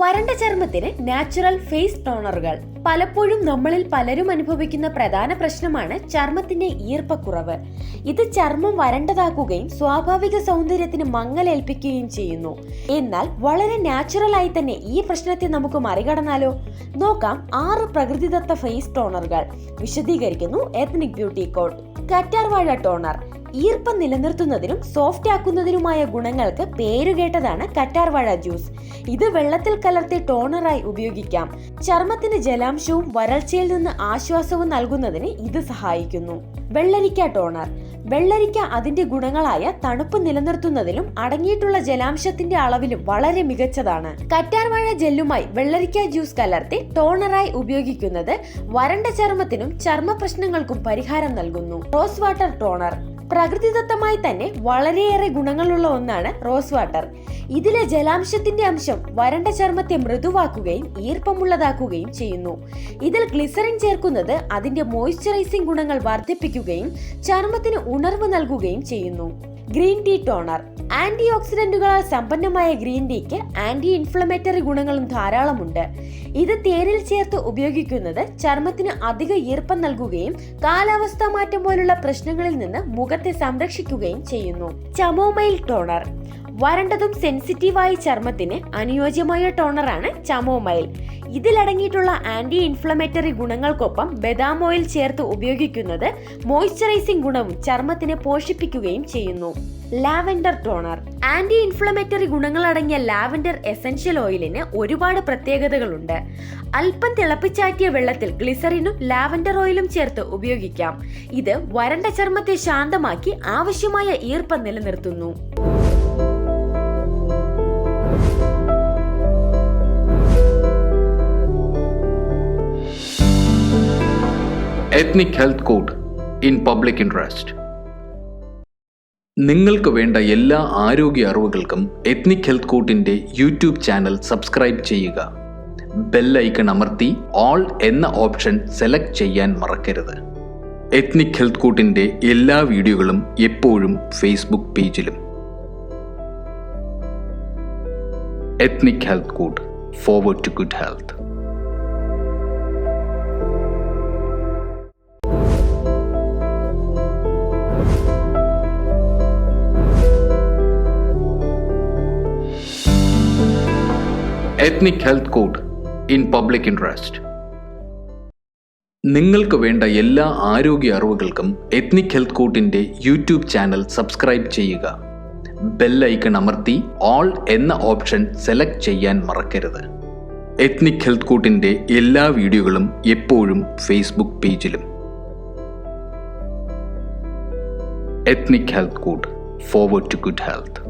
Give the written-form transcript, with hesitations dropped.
വരണ്ട ചർമ്മത്തിന് natural face ടോണറുകൾ. പലപ്പോഴും നമ്മളിൽ പലരും അനുഭവിക്കുന്ന പ്രധാന പ്രശ്നമാണ് ചർമ്മത്തിന്റെ ഈർപ്പക്കുറവ്. ഇത് ചർമ്മം വരണ്ടതാക്കുകയും സ്വാഭാവിക സൗന്ദര്യത്തിന് മങ്ങലേൽപ്പിക്കുകയും ചെയ്യുന്നു. എന്നാൽ വളരെ നാച്ചുറൽ ആയി തന്നെ ഈ പ്രശ്നത്തെ നമുക്ക് മറികടന്നാലോ? നോക്കാം 6 പ്രകൃതിദത്ത ഫേസ് ടോണറുകൾ. വിശദീകരിക്കുന്നു എത്നിക് ബ്യൂട്ടി കോഡ്. കറ്റാർവാഴ ടോണർ. ഈർപ്പം നിലനിർത്തുന്നതിനും സോഫ്റ്റ് ആക്കുന്നതിനുമായ ഗുണങ്ങൾക്ക് പേരുകേട്ടതാണ് കറ്റാർവാഴ ജ്യൂസ്. ഇത് വെള്ളത്തിൽ കലർത്തി ടോണറായി ഉപയോഗിക്കാം. ചർമ്മത്തിന് ജലാംശവും വരൾച്ചയിൽ നിന്ന് ആശ്വാസവും നൽകുന്നതിന് ഇത് സഹായിക്കുന്നു. വെള്ളരിക്ക ടോണർ. വെള്ളരിക്ക അതിന്റെ ഗുണങ്ങളായ തണുപ്പ് നിലനിർത്തുന്നതിലും അടങ്ങിയിട്ടുള്ള ജലാംശത്തിന്റെ അളവിലും വളരെ മികച്ചതാണ്. കറ്റാർവാഴ ജെല്ലുമായി വെള്ളരിക്ക ജ്യൂസ് കലർത്തി ടോണറായി ഉപയോഗിക്കുന്നത് വരണ്ട ചർമ്മത്തിനും ചർമ്മ പ്രശ്നങ്ങൾക്കും പരിഹാരം നൽകുന്നു. Rose water toner. പ്രകൃതിദത്തമായി തന്നെ വളരെയേറെ ഗുണങ്ങളുള്ള ഒന്നാണ് റോസ് വാട്ടർ. ഇതിലെ ജലാംശത്തിന്റെ അംശം വരണ്ട ചർമ്മത്തെ മൃദുവാക്കുകയും ഈർപ്പമുള്ളതാക്കുകയും ചെയ്യുന്നു. ഇതിൽ ഗ്ലിസറിൻ ചേർക്കുന്നത് അതിന്റെ മോയ്സ്ചറൈസിംഗ് ഗുണങ്ങൾ വർദ്ധിപ്പിക്കുകയും ചർമ്മത്തിന് ഉണർവ് നൽകുകയും ചെയ്യുന്നു. Green tea toner. ആന്റി ഓക്സിഡന്റുകളാൽ സമ്പന്നമായ ഗ്രീൻ ടീക്ക് ആന്റി ഇൻഫ്ലമേറ്ററി ഗുണങ്ങളും ധാരാളമുണ്ട്. ഇത് തേനിൽ ചേർത്ത് ഉപയോഗിക്കുന്നത് ചർമ്മത്തിന് അധിക ഈർപ്പം നൽകുകയും കാലാവസ്ഥാ മാറ്റം പോലുള്ള പ്രശ്നങ്ങളിൽ നിന്ന് മുഖത്തെ സംരക്ഷിക്കുകയും ചെയ്യുന്നു. Chamomile toner. വരണ്ടതും സെൻസിറ്റീവായ ചർമ്മത്തിന് അനുയോജ്യമായ ടോണറാണ് ചമോമൈൽ. ഇതിലടങ്ങിയിട്ടുള്ള ആന്റി ഇൻഫ്ലമേറ്ററി ഗുണങ്ങൾക്കൊപ്പം ബദാം ഓയിൽ ചേർത്ത് ഉപയോഗിക്കുന്നത് മോയ്സ്ചറൈസിംഗ് ഗുണവും ചർമ്മത്തിനെ പോഷിപ്പിക്കുകയും ചെയ്യുന്നു. Lavender toner. ആന്റി ഇൻഫ്ലമേറ്ററി ഗുണങ്ങളടങ്ങിയ ലാവെൻഡർ എസൻഷ്യൽ ഓയിലിന് ഒരുപാട് പ്രത്യേകതകളുണ്ട്. അല്പം തിളപ്പിച്ചാറ്റിയ വെള്ളത്തിൽ ഗ്ലിസറിനും ലാവെൻഡർ ഓയിലും ചേർത്ത് ഉപയോഗിക്കാം. ഇത് വരണ്ട ചർമ്മത്തെ ശാന്തമാക്കി ആവശ്യമായ ഈർപ്പം നിലനിർത്തുന്നു. Ethnic health code in public interest. നിങ്ങൾക്ക് വേണ്ട എല്ലാ ആരോഗ്യ അറിവുകൾക്കും എത്നിക് ഹെൽത്ത് കോഡിന്റെ യൂട്യൂബ് ചാനൽ സബ്സ്ക്രൈബ് ചെയ്യുക. ബെൽ ഐക്കൺ അമർത്തി ഓൾ എന്ന ഓപ്ഷൻ സെലക്ട് ചെയ്യാൻ മറക്കരുത്. എത്നിക് ഹെൽത്ത് കോഡിന്റെ എല്ലാ വീഡിയോകളും എപ്പോഴും ഫേസ്ബുക്ക് പേജിലും. Ethnic health code. Forward to good health. Ethnic health code in public interest. നിങ്ങൾക്ക് വേണ്ട എല്ലാ ആരോഗ്യ അറിവുകൾക്കും എത്നിക് ഹെൽത്ത് കോഡിന്റെ യൂട്യൂബ് ചാനൽ സബ്സ്ക്രൈബ് ചെയ്യുക. ബെൽ ഐക്കൺ അമർത്തി ഓൾ എന്ന ഓപ്ഷൻ സെലക്ട് ചെയ്യാൻ മറക്കരുത്. എത്നിക് ഹെൽത്ത് കോഡിന്റെ എല്ലാ വീഡിയോകളും എപ്പോഴും ഫേസ്ബുക്ക് പേജിലും. Ethnic health code. Forward to good health.